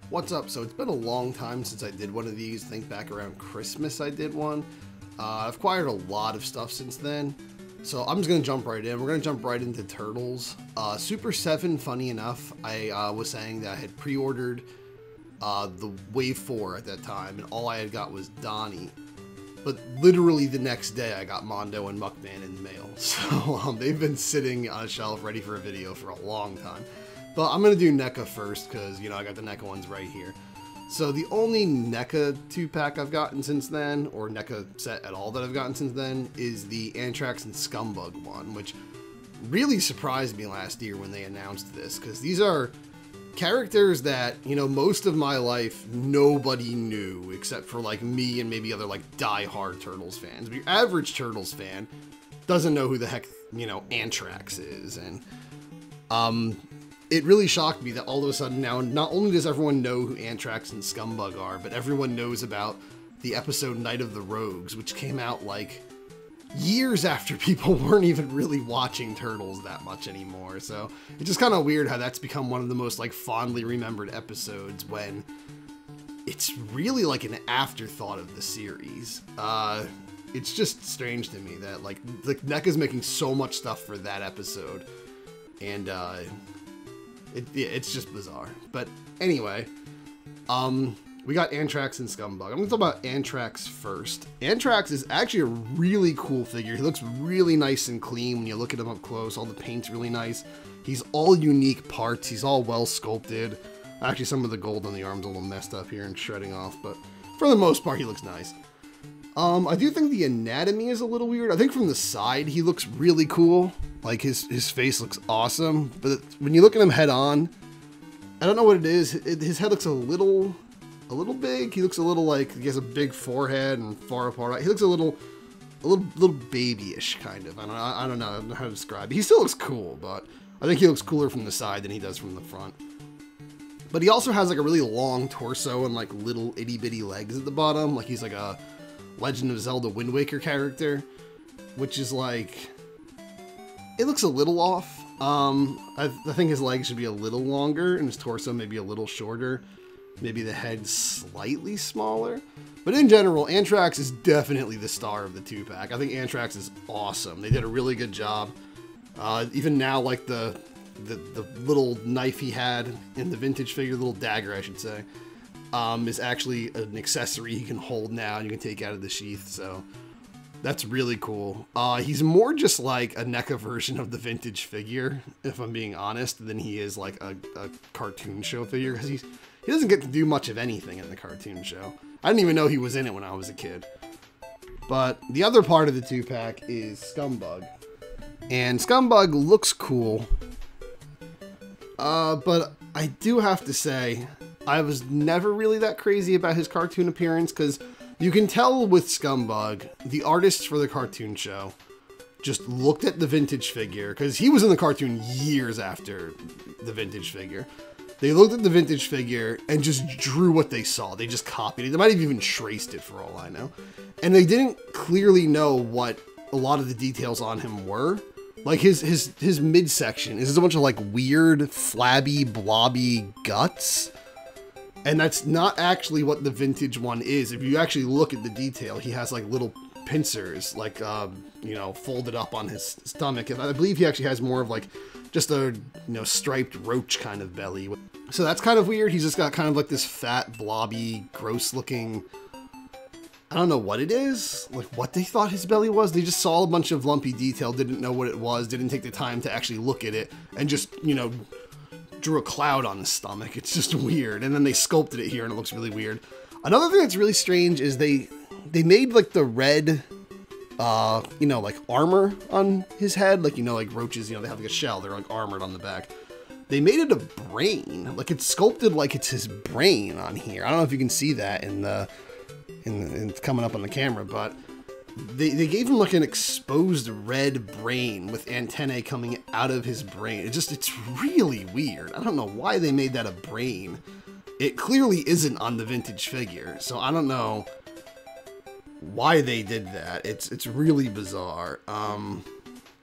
What's up? So it's been a long time since I did one of these. I think back around Christmas I did one. I've acquired a lot of stuff since then. So I'm just going to jump right in. We're going to jump right into Turtles. Super 7, funny enough, I was saying that I had pre-ordered the Wave 4 at that time, and all I had got was Donnie. But literally the next day I got Mondo and Muckman in the mail. So they've been sitting on a shelf ready for a video for a long time. But I'm going to do NECA first because, you know, I got the NECA ones right here. So the only NECA 2-pack I've gotten since then, or NECA set at all that I've gotten since then, is the Antrax and Scumbug one, which really surprised me last year when they announced this, because these are characters that, you know, most of my life nobody knew except for like me and maybe other like die-hard Turtles fans. But your average Turtles fan doesn't know who the heck, you know, Antrax is. And it really shocked me that all of a sudden now, not only does everyone know who Antrax and Scumbug are, but everyone knows about the episode Night of the Rogues, which came out like years after people weren't even really watching Turtles that much anymore. So it's just kind of weird how that's become one of the most like fondly remembered episodes when it's really like an afterthought of the series. It's just strange to me that like NECA's making so much stuff for that episode, and it's just bizarre. But anyway, we got Antrax and Scumbug. I'm going to talk about Antrax first. Antrax is actually a really cool figure. He looks really nice and clean when you look at him up close. All the paint's really nice. He's all unique parts. He's all well sculpted. Actually, some of the gold on the arm's a little messed up here and shredding off, but for the most part, he looks nice. I do think the anatomy is a little weird. I think from the side, he looks really cool. Like, his face looks awesome. But when you look at him head on, I don't know what it is. His head looks a little big. He looks a little like he has a big forehead and far apart. He looks a little babyish, kind of. I don't know how to describe it. He still looks cool, but I think he looks cooler from the side than he does from the front. But he also has like a really long torso and like little itty bitty legs at the bottom. Like he's like a Legend of Zelda Wind Waker character, which is like, it looks a little off. I think his legs should be a little longer and his torso maybe a little shorter. Maybe the head slightly smaller. But in general, Antrax is definitely the star of the 2-pack. I think Antrax is awesome. They did a really good job. Even now, like the little knife he had in the vintage figure, the little dagger, I should say, is actually an accessory he can hold now and you can take out of the sheath. So that's really cool. He's more just like a NECA version of the vintage figure, if I'm being honest, than he is like a cartoon show figure, because he doesn't get to do much of anything in the cartoon show. I didn't even know he was in it when I was a kid. But the other part of the 2-pack is Scumbug. And Scumbug looks cool. But I do have to say, I was never really that crazy about his cartoon appearance, because you can tell with Scumbug, the artists for the cartoon show just looked at the vintage figure, because he was in the cartoon years after the vintage figure. They looked at the vintage figure and just drew what they saw. They just copied it. They might have even traced it for all I know. And they didn't clearly know what a lot of the details on him were. Like his midsection is a bunch of like weird, flabby, blobby guts. And that's not actually what the vintage one is. If you actually look at the detail, he has like little pincers, like, you know, folded up on his stomach. And I believe he actually has more of like just a, you know, striped roach kind of belly. So that's kind of weird. He's just got kind of like this fat, blobby, gross looking, I don't know what it is, like what they thought his belly was. They just saw a bunch of lumpy detail, didn't know what it was, didn't take the time to actually look at it, and just, you know, drew a cloud on his stomach. It's just weird. And then they sculpted it here and it looks really weird. Another thing that's really strange is they made like the red, you know, like armor on his head. Like, you know, like roaches, you know, they have like a shell. They're like armored on the back. They made it a brain. Like it's sculpted like it's his brain on here. I don't know if you can see that in it's coming up on the camera, but they gave him like an exposed red brain with antennae coming out of his brain. It's really weird. I don't know why they made that a brain. It clearly isn't on the vintage figure, so I don't know why they did that. It's really bizarre.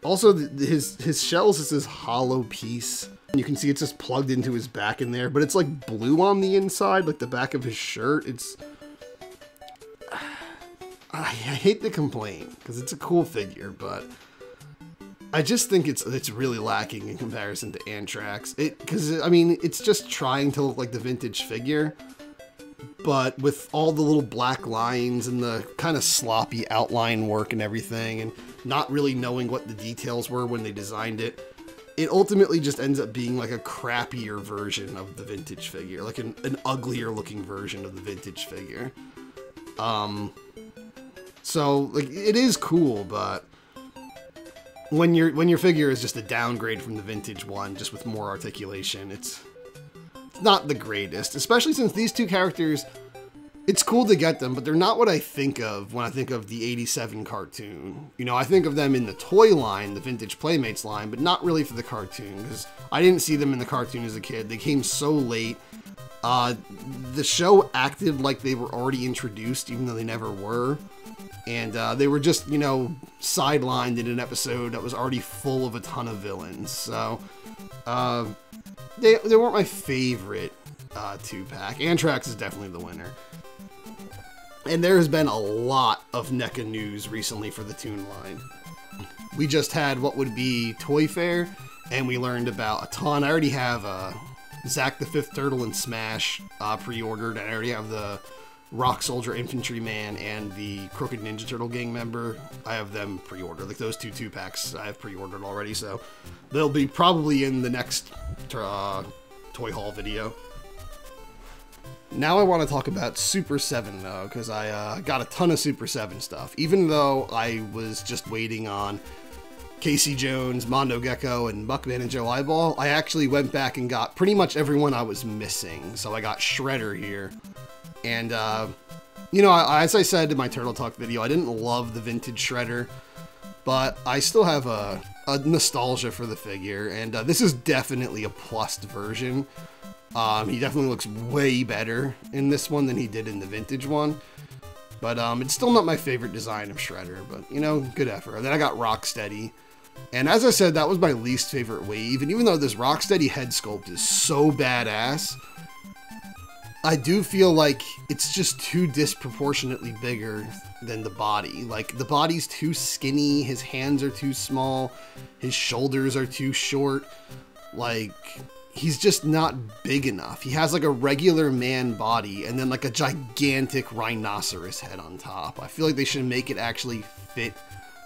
Also, his shells is this hollow piece You can see it's just plugged into his back in there, but it's like blue on the inside, like the back of his shirt. It's... I hate to complain, because it's a cool figure, but I just think it's really lacking in comparison to Antrax. Because, I mean, it's just trying to look like the vintage figure, but with all the little black lines and the kind of sloppy outline work and everything, and not really knowing what the details were when they designed it, it ultimately just ends up being like a crappier version of the vintage figure, like an uglier looking version of the vintage figure. So, like, it is cool, but when your figure is just a downgrade from the vintage one, just with more articulation, it's not the greatest. Especially since these two characters, it's cool to get them, but they're not what I think of when I think of the 87 cartoon. You know, I think of them in the toy line, the Vintage Playmates line, but not really for the cartoon, because I didn't see them in the cartoon as a kid. They came so late. The show acted like they were already introduced, even though they never were. And they were just, you know, sidelined in an episode that was already full of a ton of villains. So, they weren't my favorite 2-pack. Antrax is definitely the winner. And there has been a lot of NECA news recently for the Toon line. We just had what would be Toy Fair, and we learned about a ton. I already have Zack the Fifth Turtle and Smash pre-ordered, and I already have the Rock Soldier Infantryman and the Crooked Ninja Turtle gang member. I have them pre-ordered. Like those two 2-packs I have pre-ordered already, so they'll be probably in the next Toy Haul video. Now I want to talk about Super 7 though, because I got a ton of Super 7 stuff. Even though I was just waiting on Casey Jones, Mondo Gecko, and Muckman and Joe Eyeball, I actually went back and got pretty much everyone I was missing. So I got Shredder here. And, you know, as I said in my Turtle Talk video, I didn't love the vintage Shredder, but I still have a nostalgia for the figure, and this is definitely a plussed version. He definitely looks way better in this one than he did in the vintage one, but it's still not my favorite design of Shredder, but, you know, good effort. And then I got Rocksteady, and as I said, that was my least favorite wave, and even though this Rocksteady head sculpt is so badass, I do feel like it's just too disproportionately bigger than the body. Like, the body's too skinny, his hands are too small, his shoulders are too short. Like, he's just not big enough. He has like a regular man body and then like a gigantic rhinoceros head on top. I feel like they should make it actually fit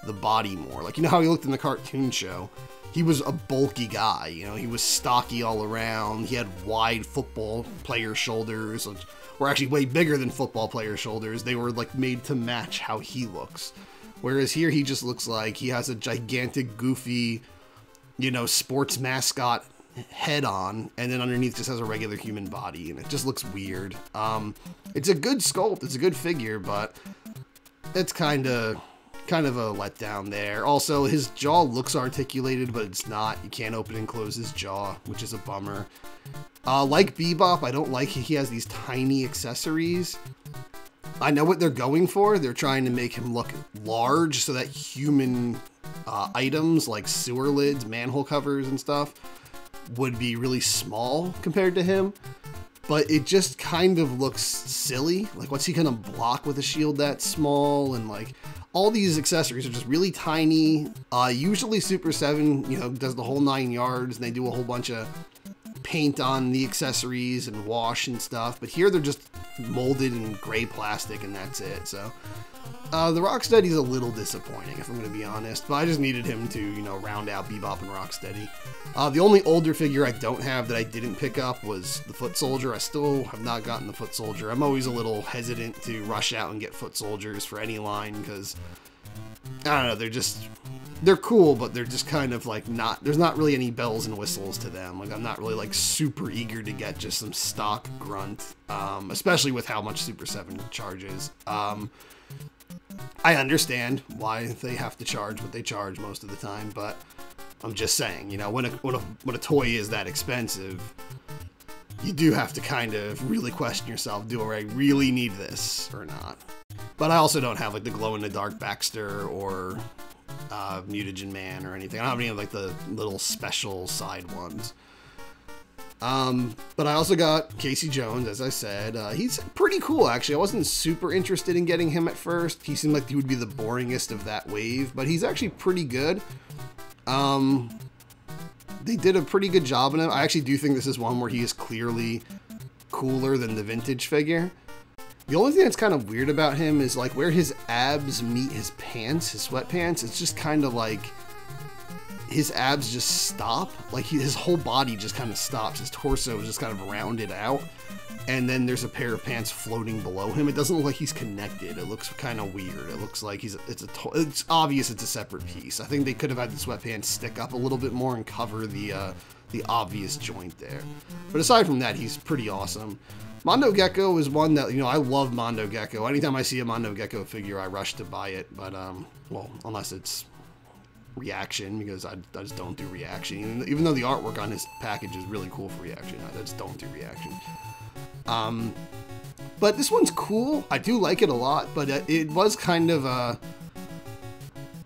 the body more. Like, you know how he looked in the cartoon show? He was a bulky guy, you know, he was stocky all around. He had wide football player shoulders, which were actually way bigger than football player shoulders. They were like made to match how he looks. Whereas here he just looks like he has a gigantic, goofy, you know, sports mascot head on, and then underneath just has a regular human body, and it just looks weird. It's a good sculpt, it's a good figure, but it's kind of a letdown there. Also, his jaw looks articulated, but it's not. You can't open and close his jaw, which is a bummer. Like Bebop, I don't like he has these tiny accessories. I know what they're going for. They're trying to make him look large so that human items like sewer lids, manhole covers, and stuff would be really small compared to him. But it just kind of looks silly. Like, what's he gonna block with a shield that small? And like, all these accessories are just really tiny. Usually Super 7, you know, does the whole 9 yards, and they do a whole bunch of paint on the accessories and wash and stuff. But here they're just molded in gray plastic, and that's it. So the Rocksteady's a little disappointing, if I'm going to be honest. But I just needed him to, you know, round out Bebop and Rocksteady. The only older figure I don't have that I didn't pick up was the Foot Soldier. I still have not gotten the Foot Soldier. I'm always a little hesitant to rush out and get Foot Soldiers for any line, because, I don't know, they're cool, but they're just kind of like there's not really any bells and whistles to them. Like, I'm not really like super eager to get just some stock grunt, especially with how much Super 7 charges. I understand why they have to charge what they charge most of the time, but I'm just saying, you know, when a toy is that expensive, you do have to kind of really question yourself, do I really need this or not? But I also don't have like the glow-in-the-dark Baxter or Mutagen Man or anything. I don't have any of like the little special side ones. But I also got Casey Jones, as I said. He's pretty cool, actually. I wasn't super interested in getting him at first. He seemed like he would be the boringest of that wave, but he's actually pretty good. They did a pretty good job on him. I actually do think this is one where he is clearly cooler than the vintage figure. The only thing that's kind of weird about him is like where his abs meet his pants, his sweatpants. It's just kind of like his abs just stop. Like his whole body just kind of stops. His torso is just kind of rounded out. And then there's a pair of pants floating below him. It doesn't look like he's connected. It looks kind of weird. It looks like it's obvious it's a separate piece. I think they could have had the sweatpants stick up a little bit more and cover the obvious joint there. But aside from that, he's pretty awesome. Mondo Gecko is one that, you know, I love Mondo Gecko. Anytime I see a Mondo Gecko figure, I rush to buy it. But, well, unless it's reaction, because I just don't do reaction. Even though the artwork on his package is really cool for reaction, I just don't do reaction. But this one's cool. I do like it a lot, but it was kind of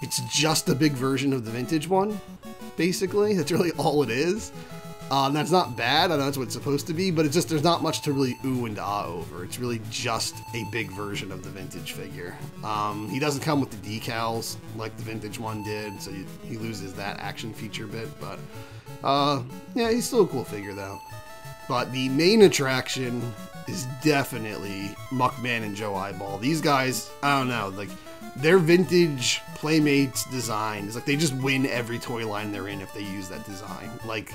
it's just a big version of the vintage one, basically. That's really all it is. That's not bad. I know that's what it's supposed to be, but it's just there's not much to really ooh and ah over. It's really just a big version of the vintage figure. He doesn't come with the decals like the vintage one did, so he loses that action feature bit. But yeah, he's still a cool figure though. But the main attraction is definitely Muckman and Joe Eyeball. These guys, I don't know, like their vintage Playmates design is like they just win every toy line they're in if they use that design. Like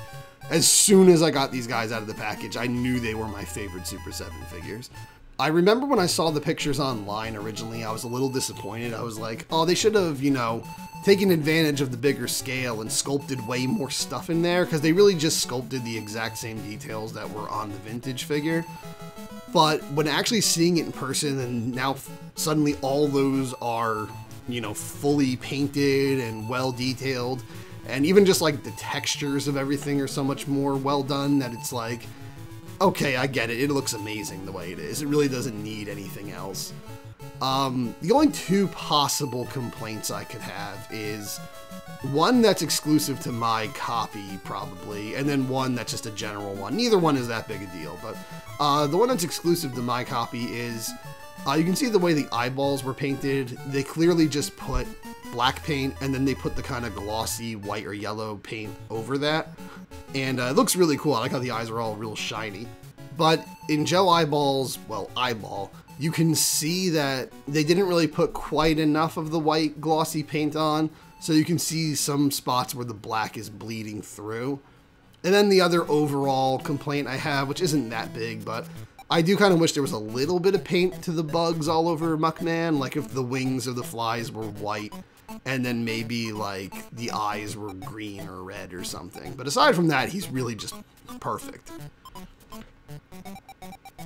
as soon as I got these guys out of the package, I knew they were my favorite Super 7 figures. I remember when I saw the pictures online originally, I was a little disappointed. I was like, oh, they should have, you know, taken advantage of the bigger scale and sculpted way more stuff in there, because they really just sculpted the exact same details that were on the vintage figure. But when actually seeing it in person, and now suddenly all those are, you know, fully painted and well detailed, and even just like the textures of everything are so much more well done that it's like, okay, I get it. It looks amazing the way it is. It really doesn't need anything else. The only two possible complaints I could have is one that's exclusive to my copy, probably, and then one that's just a general one. Neither one is that big a deal, but the one that's exclusive to my copy is, you can see the way the eyeballs were painted. They clearly just put black paint, and then they put the kind of glossy white or yellow paint over that. And it looks really cool. I like how the eyes are all real shiny. But in Joe Eyeball's, well, eyeball, you can see that they didn't really put quite enough of the white glossy paint on. So you can see some spots where the black is bleeding through. And then the other overall complaint I have, which isn't that big, but I do kind of wish there was a little bit of paint to the bugs all over Muckman. Like if the wings of the flies were white, and then maybe like the eyes were green or red or something. But aside from that, he's really just perfect.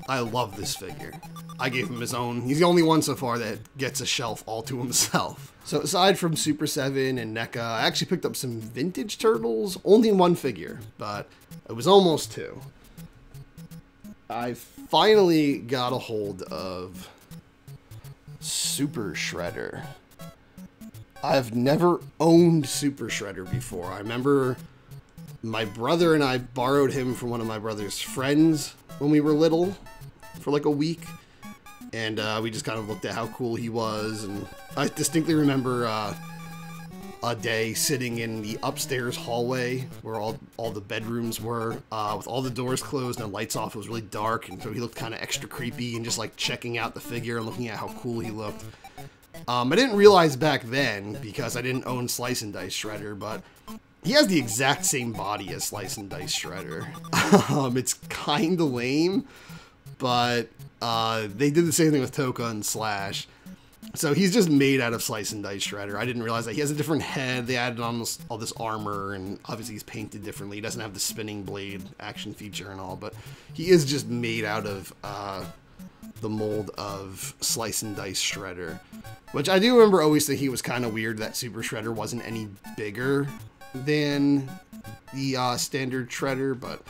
I love this figure. I gave him his own. He's the only one so far that gets a shelf all to himself. So aside from Super 7 and NECA, I actually picked up some vintage turtles. Only one figure, but it was almost two. I finally got a hold of Super Shredder. I've never owned Super Shredder before. I remember my brother and I borrowed him from one of my brother's friends when we were little for like a week. And we just kind of looked at how cool he was. And I distinctly remember a day sitting in the upstairs hallway where all the bedrooms were, with all the doors closed and lights off. It was really dark, and so he looked kind of extra creepy, and just like checking out the figure and looking at how cool he looked. I didn't realize back then, because I didn't own Slice and Dice Shredder, but he has the exact same body as Slice and Dice Shredder. It's kind of lame, but they did the same thing with Toka and Slash. So he's just made out of Slice and Dice Shredder. I didn't realize that. He has a different head. They added on all this armor, and obviously he's painted differently. He doesn't have the spinning blade action feature and all, but he is just made out of the mold of Slice and Dice Shredder. Which I do remember always thinking it was kind of weird that Super Shredder wasn't any bigger than the standard Shredder, but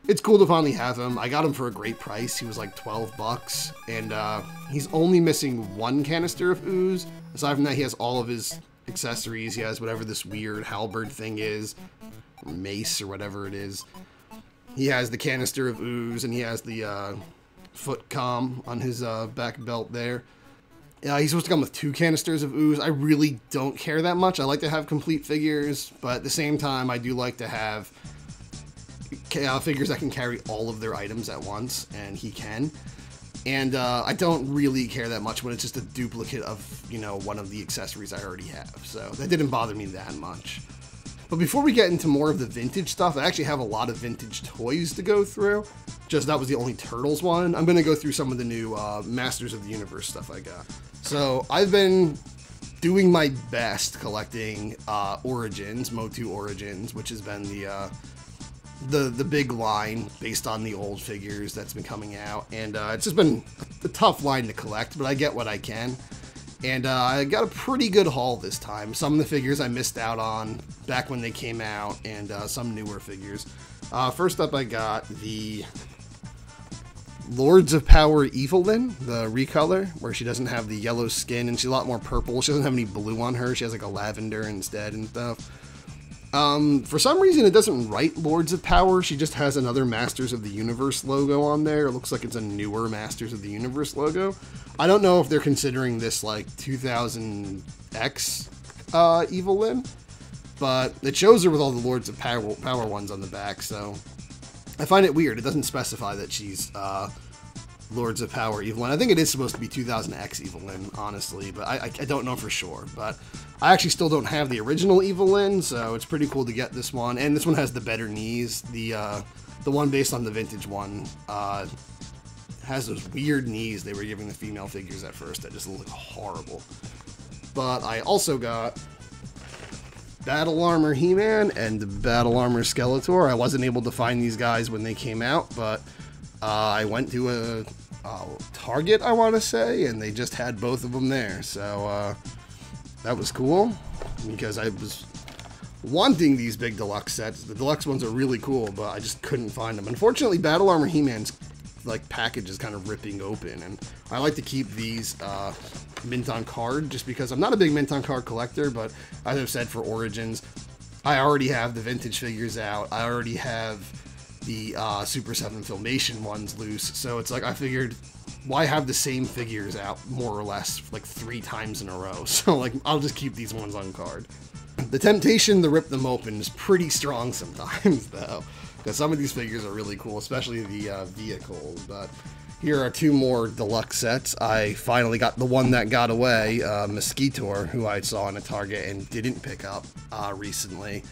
it's cool to finally have him. I got him for a great price. He was like 12 bucks, and he's only missing one canister of ooze. Aside from that, he has all of his accessories. He has whatever this weird halberd thing is, or mace or whatever it is. He has the canister of ooze, and he has the foot comm on his back belt there. He's supposed to come with 2 canisters of ooze. I really don't care that much. I like to have complete figures, but at the same time, I do like to have figures that can carry all of their items at once, and he can. And I don't really care that much when it's just a duplicate of, you know, one of the accessories I already have. So that didn't bother me that much. But before we get into more of the vintage stuff, I actually have a lot of vintage toys to go through. Just that was the only Turtles one. I'm going to go through some of the new Masters of the Universe stuff I got. So I've been doing my best collecting Origins, MotU Origins, which has been the big line based on the old figures that's been coming out. And it's just been a tough line to collect, but I get what I can. And I got a pretty good haul this time. Some of the figures I missed out on back when they came out, and some newer figures. First up, I got the Lords of Power Evelyn, the recolor, where she doesn't have the yellow skin, and she's a lot more purple. She doesn't have any blue on her. She has like a lavender instead and stuff. For some reason, it doesn't write Lords of Power. She just has another Masters of the Universe logo on there. It looks like it's a newer Masters of the Universe logo. I don't know if they're considering this like 2000X Evelyn, but it shows her with all the Lords of Power ones on the back, so I find it weird. It doesn't specify that she's Lords of Power Evelyn. I think it is supposed to be 2000X Evelyn, honestly, but I don't know for sure. But I actually still don't have the original Evelyn, so it's pretty cool to get this one. And this one has the better knees. The one based on the vintage one has those weird knees they were giving the female figures at first that just look horrible. But I also got Battle Armor He-Man and Battle Armor Skeletor. I wasn't able to find these guys when they came out, but I went to a Target, I want to say, and they just had both of them there. So that was cool, because I was wanting these big deluxe sets. The deluxe ones are really cool, but I just couldn't find them. Unfortunately, Battle Armor He-Man's like package is kind of ripping open, and I like to keep these mint on card just because I'm not a big mint on card collector. But as I've said, for Origins, I already have the vintage figures out. I already have the Super 7 Filmation ones loose, so it's like I figured, why have the same figures out more or less like 3 times in a row? So like I'll just keep these ones on card. The temptation to rip them open is pretty strong sometimes though, because some of these figures are really cool, especially the vehicles. But here are 2 more deluxe sets. I finally got the one that got away, Mosquitor, who I saw in a Target and didn't pick up recently.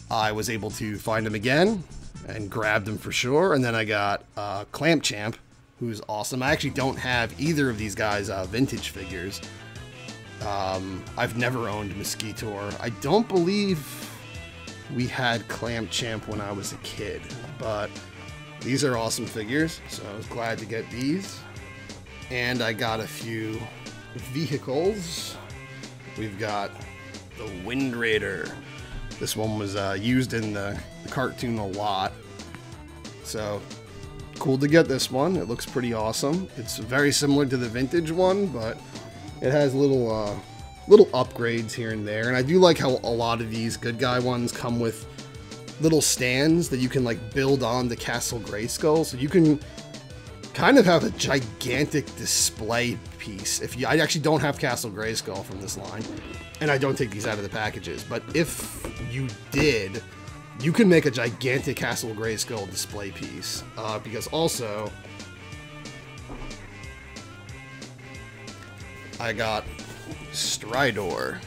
I was able to find him again and grabbed him for sure. And then I got Clamp Champ, who's awesome. I actually don't have either of these guys' vintage figures. I've never owned Mosquitor. I don't believe we had Clamp Champ when I was a kid, but these are awesome figures, so I was glad to get these. And I got a few vehicles. We've got the Wind Raider. This one was used in the cartoon a lot, so cool to get this one. It looks pretty awesome. It's very similar to the vintage one, but it has little upgrades here and there. And I do like how a lot of these good guy ones come with little stands that you can like build on the Castle Grayskull, so you can kind of have a gigantic display piece. I actually don't have Castle Grayskull from this line, and I don't take these out of the packages, but if you did, you can make a gigantic Castle Grayskull display piece, because also I got Stridor,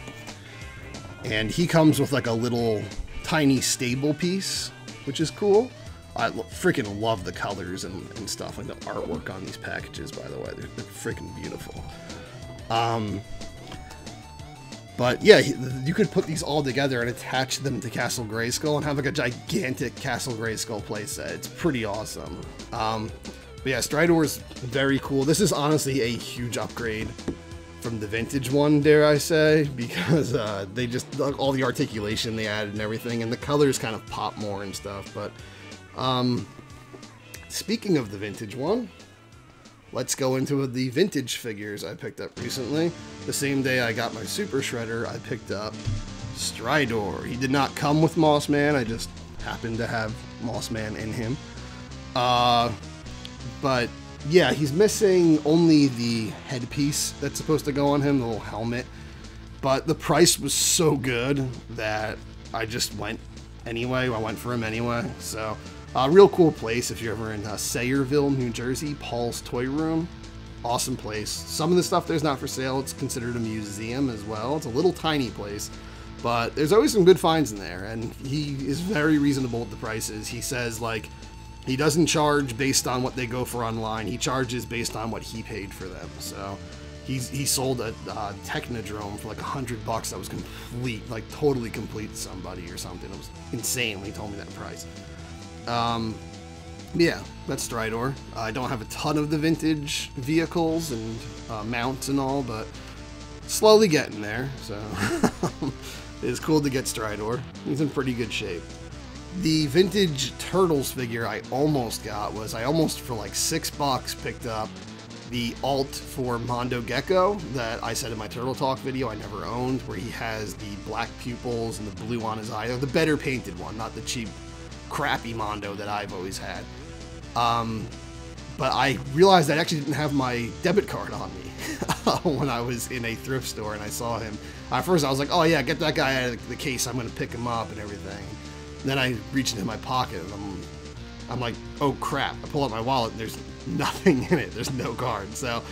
and he comes with like a little tiny stable piece, which is cool. I freaking love the colors and stuff, like the artwork on these packages, by the way. They're freaking beautiful. But yeah, you could put these all together and attach them to Castle Grayskull and have like a gigantic Castle Grayskull playset. It's pretty awesome. But yeah, Stridor is very cool. This is honestly a huge upgrade from the vintage one, dare I say, because they just, all the articulation they added and everything, and the colors kind of pop more and stuff. But speaking of the vintage one, let's go into the vintage figures I picked up recently. The same day I got my Super Shredder, I picked up Stridor. He did not come with Moss Man, I just happened to have Moss Man in him. But yeah, he's missing only the headpiece that's supposed to go on him, the little helmet. But the price was so good that I just went anyway. I went for him anyway. So, real cool place if you're ever in Sayreville, New Jersey. Paul's Toy Room. Awesome place. Some of the stuff there's not for sale. It's considered a museum as well. It's a little tiny place. But there's always some good finds in there. And he is very reasonable with the prices. He says, like, he doesn't charge based on what they go for online. He charges based on what he paid for them. So he sold a Technodrome for like $100 that was complete, like totally complete to somebody or something. It was insane when he told me that price. Yeah, that's Stridor. I don't have a ton of the vintage vehicles and mounts and all, but slowly getting there. So it's cool to get Stridor. He's in pretty good shape. The vintage Turtles figure I almost got was, I almost for like $6 picked up the alt for Mondo Gecko that I said in my Turtle Talk video I never owned, where he has the black pupils and the blue on his eye. They're the better painted one, not the cheap, crappy Mondo that I've always had. But I realized I actually didn't have my debit card on me when I was in a thrift store and I saw him. At first I was like, oh yeah, get that guy out of the case, I'm going to pick him up and everything. Then I reach into my pocket and I'm like, oh crap. I pull out my wallet and there's nothing in it. There's no card. So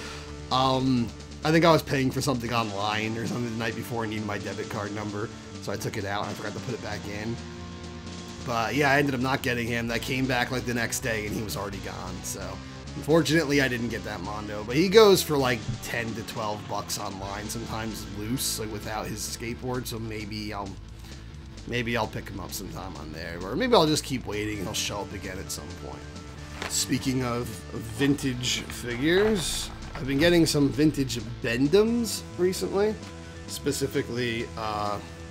I think I was paying for something online or something the night before and needed my debit card number. So I took it out and I forgot to put it back in. But yeah, I ended up not getting him. I came back like the next day and he was already gone. So unfortunately I didn't get that Mondo. But he goes for like 10 to 12 bucks online, sometimes loose, like without his skateboard. So maybe I'll pick him up sometime on there, or maybe I'll just keep waiting and he'll show up again at some point. Speaking of vintage figures, I've been getting some vintage Vendoms recently. Specifically,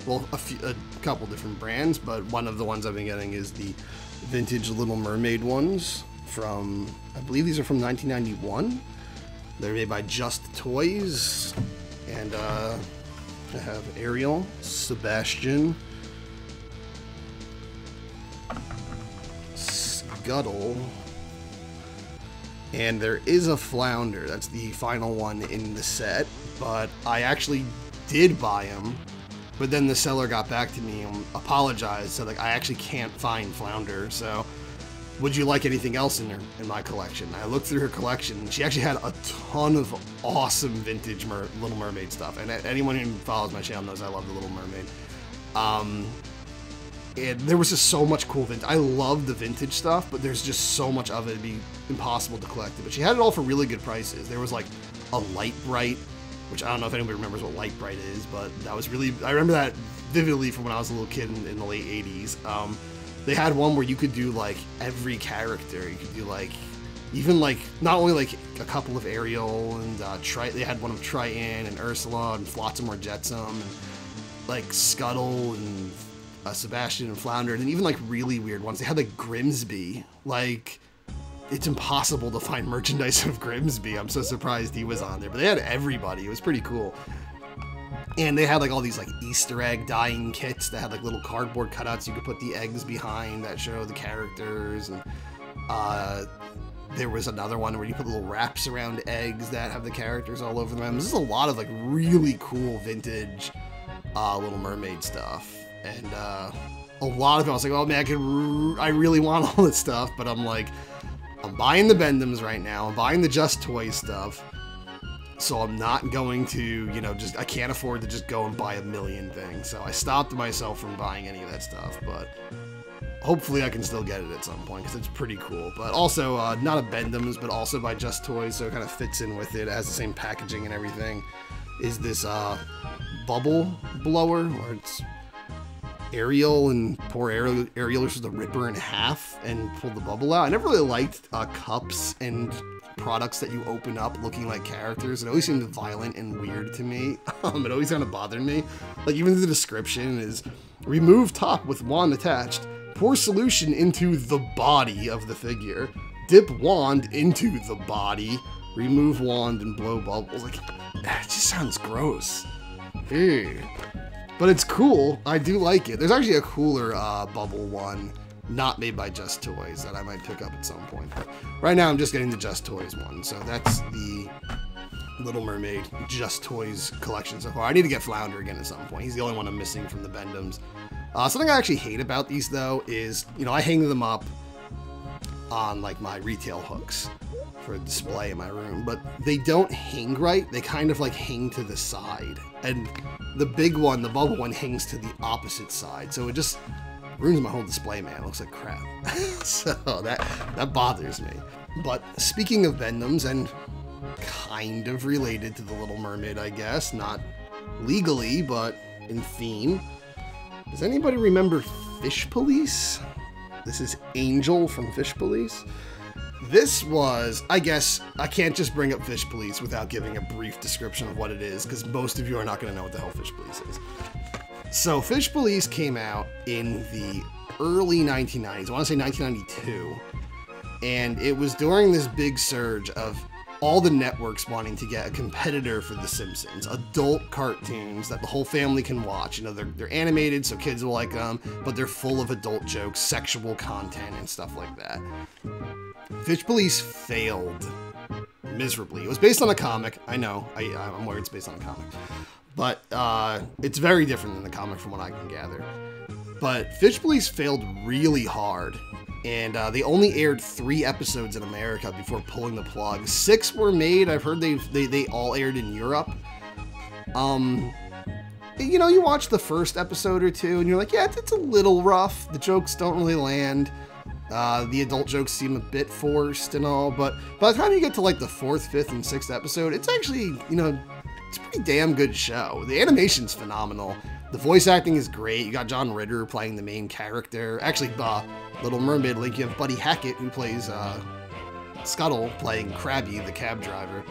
well, a couple different brands, but one of the ones I've been getting is the vintage Little Mermaid ones from, I believe these are from 1991. They're made by Just Toys, and I have Ariel, Sebastian, Scuttle, and there is a Flounder. That's the final one in the set, but I actually did buy him, but then the seller got back to me and apologized, said like, I actually can't find Flounder, so would you like anything else in my collection? I looked through her collection and she actually had a ton of awesome vintage Little Mermaid stuff, and anyone who follows my channel knows I love the Little Mermaid. And there was just so much cool vintage. I love the vintage stuff, but there's just so much of it, it'd be impossible to collect it. But she had it all for really good prices. There was like a Light Bright, which I don't know if anybody remembers what Light Bright is, but that was really, I remember that vividly from when I was a little kid in the late 80s. They had one where you could do like every character. You could do like, even like, not only like a couple of Ariel and they had one of Triton and Ursula and Flotsam or Jetsam, and like Scuttle and Sebastian and Flounder, and even like really weird ones. They had like Grimsby. Like, it's impossible to find merchandise of Grimsby. I'm so surprised he was on there, but they had everybody. It was pretty cool. And they had like all these like Easter egg dyeing kits that had like little cardboard cutouts you could put the eggs behind that show the characters. And there was another one where you put little wraps around eggs that have the characters all over them. This is a lot of like really cool vintage Little Mermaid stuff. And a lot of it, I was like, oh man, I really want all this stuff, but I'm like, I'm buying the Vendoms right now, I'm buying the Just Toys stuff, so I'm not going to, you know, I can't afford to just go and buy a million things, so I stopped myself from buying any of that stuff, but hopefully I can still get it at some point, because it's pretty cool. But also, not a Vendoms, but also by Just Toys, so it kind of fits in with it, it has the same packaging and everything, is this bubble blower, where it's Ariel, and poor Ariel was the ripper in half and pulled the bubble out. I never really liked cups and products that you open up looking like characters. It always seemed violent and weird to me. It always kind of bothered me. Like, even the description is, remove top with wand attached, pour solution into the body of the figure, dip wand into the body, remove wand and blow bubbles. Like, it just sounds gross. Ew. But it's cool. I do like it. There's actually a cooler bubble one not made by Just Toys that I might pick up at some point. But right now I'm just getting the Just Toys one. So that's the Little Mermaid Just Toys collection so far. I need to get Flounder again at some point. He's the only one I'm missing from the Bendems. Something I actually hate about these though is, you know, I hang them up on like my retail hooks for a display in my room, but they don't hang right. They kind of like hang to the side, and the big one, the bubble one, hangs to the opposite side. So it just ruins my whole display, man. It looks like crap. So that bothers me. But speaking of Bendems, and kind of related to the Little Mermaid, I guess, not legally, but in theme, does anybody remember Fish Police? This is Angel from Fish Police. This was, I guess, I can't just bring up Fish Police without giving a brief description of what it is, because most of you are not going to know what the hell Fish Police is. So Fish Police came out in the early 1990s, I want to say 1992, and it was during this big surge of all the networks wanting to get a competitor for The Simpsons, adult cartoons that the whole family can watch. You know, they're animated, so kids will like them, but they're full of adult jokes, sexual content, and stuff like that. Fish Police failed miserably. It was based on a comic. I know, I'm aware it's based on a comic. But it's very different than the comic from what I can gather. But Fish Police failed really hard, and they only aired 3 episodes in America before pulling the plug. 6 were made. I've heard they all aired in Europe. You know, you watch the first episode or two, and you're like, yeah, it's a little rough. The jokes don't really land. The adult jokes seem a bit forced and all, but by the time you get to like the 4th, 5th, and 6th episode, it's actually, you know, it's a pretty damn good show. The animation's phenomenal. The voice acting is great. You got John Ritter playing the main character. Actually, Little Mermaid, like you have Buddy Hackett who plays Scuttle playing Krabby, the cab driver.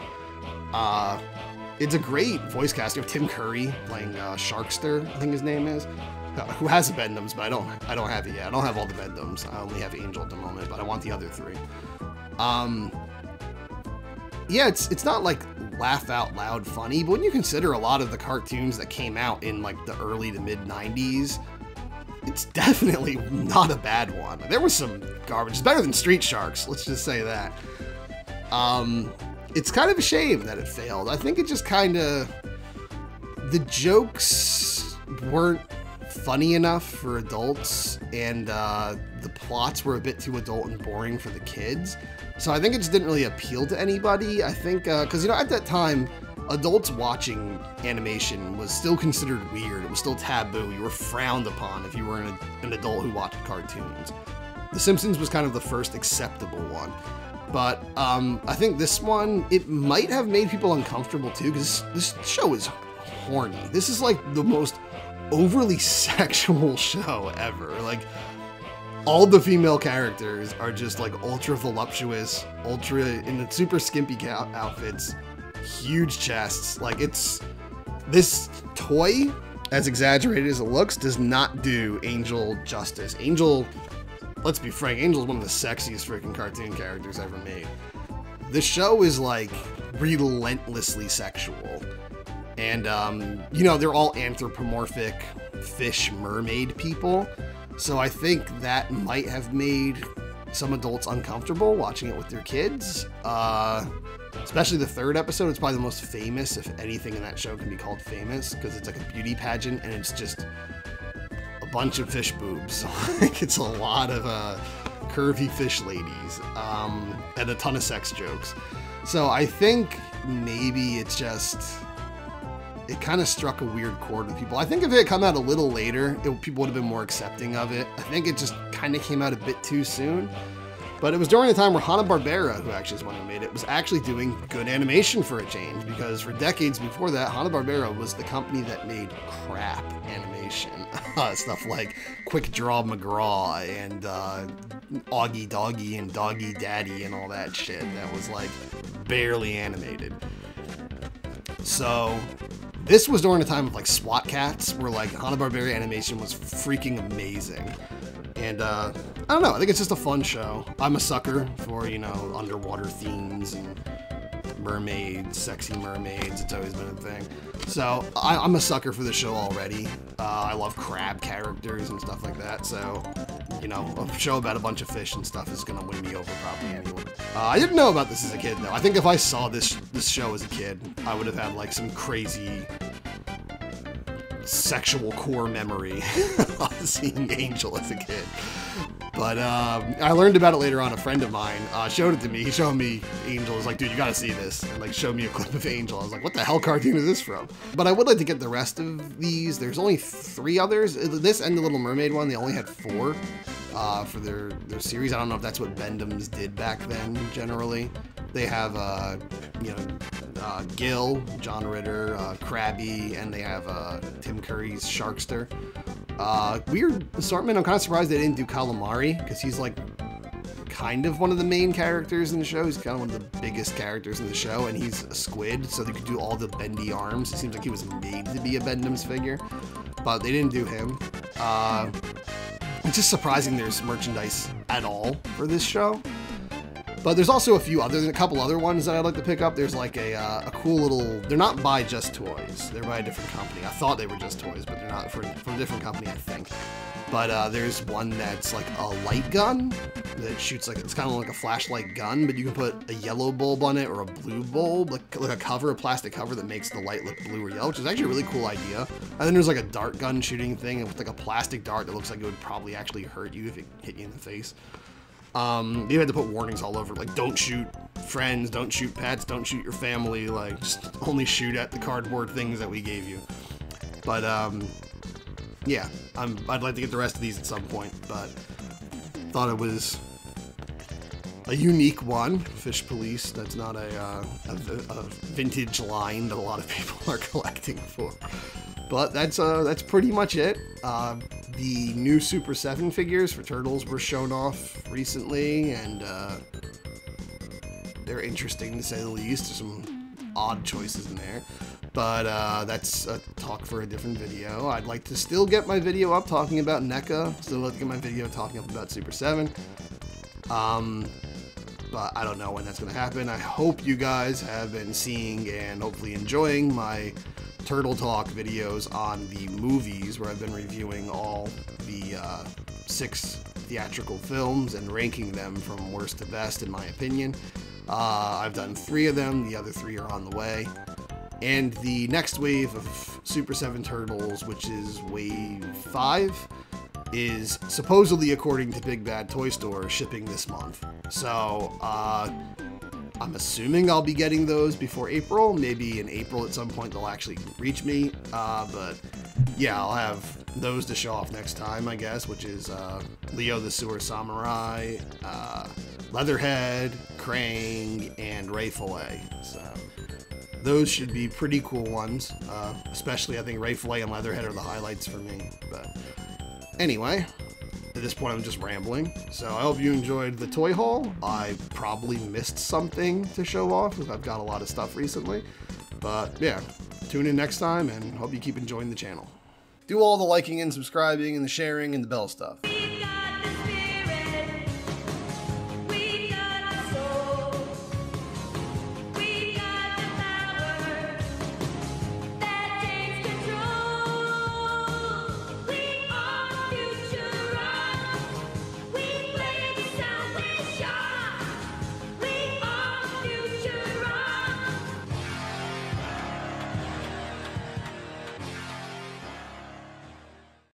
It's a great voice cast. You have Tim Curry playing Sharkster, I think his name is. Who has the Bendems, but I don't have it yet. I don't have all the Bendems. I only have Angel at the moment, but I want the other 3. Yeah, it's not like laugh out loud funny, but when you consider a lot of the cartoons that came out in like the early to mid 90s, it's definitely not a bad one. There was some garbage. It's better than Street Sharks, let's just say that. It's kind of a shame that it failed. I think it just kind of, the jokes weren't funny enough for adults, and the plots were a bit too adult and boring for the kids. So I think it just didn't really appeal to anybody. I think, because, you know, at that time, adults watching animation was still considered weird. It was still taboo. You were frowned upon if you were an adult who watched cartoons. The Simpsons was kind of the first acceptable one. But I think this one, it might have made people uncomfortable too, because this show is horny. This is like the most overly sexual show ever. Like, all the female characters are just like ultra voluptuous, ultra in super skimpy outfits, huge chests. Like, it's, this toy, as exaggerated as it looks, does not do Angel justice. Angel, let's be frank, Angel's one of the sexiest freaking cartoon characters ever made. The show is like relentlessly sexual. And, you know, they're all anthropomorphic fish mermaid people. So I think that might have made some adults uncomfortable watching it with their kids. Especially the 3rd episode. It's probably the most famous, if anything in that show can be called famous, because it's like a beauty pageant and it's just a bunch of fish boobs. Like, it's a lot of curvy fish ladies and a ton of sex jokes. So I think maybe it's just, it kind of struck a weird chord with people. I think if it had come out a little later, people would have been more accepting of it. I think it just kind of came out a bit too soon. But it was during a time where Hanna-Barbera, who actually is one who made it, was actually doing good animation for a change, because for decades before that, Hanna-Barbera was the company that made crap animation. Stuff like Quick Draw McGraw and Augie Doggy and Doggy Daddy and all that shit that was like barely animated. So this was during a time of like SWAT Cats, where like Hanna-Barbera animation was freaking amazing. And I don't know, I think it's just a fun show. I'm a sucker for, you know, underwater themes and mermaids, sexy mermaids. It's always been a thing. So I'm a sucker for the show already. I love crab characters and stuff like that. So you know, a show about a bunch of fish and stuff is gonna win me over probably anyway. I didn't know about this as a kid though. I think if I saw this show as a kid, I would have had like some crazy sexual core memory of seeing Angel as a kid. But I learned about it later on. A friend of mine showed it to me. He showed me Angel. I was like, dude, you gotta see this. And like showed me a clip of Angel. I was like, what the hell cartoon is this from? But I would like to get the rest of these. There's only 3 others. This and the Little Mermaid one, they only had 4 for their series. I don't know if that's what Bendems did back then generally. They have, you know, Gil, John Ritter, Krabby, and they have Tim Curry's Sharkster. Weird assortment. I'm kind of surprised they didn't do Calamari, because he's like kind of one of the main characters in the show. He's kind of one of the biggest characters in the show, and he's a squid, so they could do all the bendy arms. It seems like he was made to be a Bendems figure, but they didn't do him. It's just surprising there's merchandise at all for this show. But there's also a couple other ones that I'd like to pick up. There's like a cool little, they're not by Just Toys. They're by a different company. I thought they were Just Toys, but they're not, from a different company, I think. But there's one that's like a light gun that shoots like, it's kind of like a flashlight gun, but you can put a yellow bulb on it or a blue bulb, like a cover, a plastic cover that makes the light look blue or yellow, which is actually a really cool idea. And then there's like a dart gun shooting thing with like a plastic dart that looks like it would probably actually hurt you if it hit you in the face. You had to put warnings all over, like don't shoot friends, don't shoot pets, don't shoot your family, like just only shoot at the cardboard things that we gave you. But yeah, I'd like to get the rest of these at some point, but thought it was a unique one. Fish Police, that's not a vintage line that a lot of people are collecting for. But that's pretty much it. The new Super 7 figures for Turtles were shown off recently, and they're interesting to say the least. There's some odd choices in there, but that's a talk for a different video. I'd like to still get my video up talking about NECA, still like to get my video talking up about Super 7. But I don't know when that's going to happen. I hope you guys have been seeing and hopefully enjoying my Turtle Talk videos on the movies, where I've been reviewing all the 6 theatrical films and ranking them from worst to best, in my opinion. I've done 3 of them, the other 3 are on the way. And the next wave of Super 7 Turtles, which is wave 5, is supposedly, according to Big Bad Toy Store, shipping this month. So, I'm assuming I'll be getting those before April. Maybe in April at some point they'll actually reach me. But yeah, I'll have those to show off next time, I guess, which is Leo the Sewer Samurai, Leatherhead, Krang, and Ray Fillet. So those should be pretty cool ones. Especially, I think Ray Fillet and Leatherhead are the highlights for me. But anyway, at this point I'm just rambling, so I hope you enjoyed the toy haul. I probably missed something to show off because I've got a lot of stuff recently, but yeah, tune in next time and hope you keep enjoying the channel. Do all the liking and subscribing and the sharing and the bell stuff.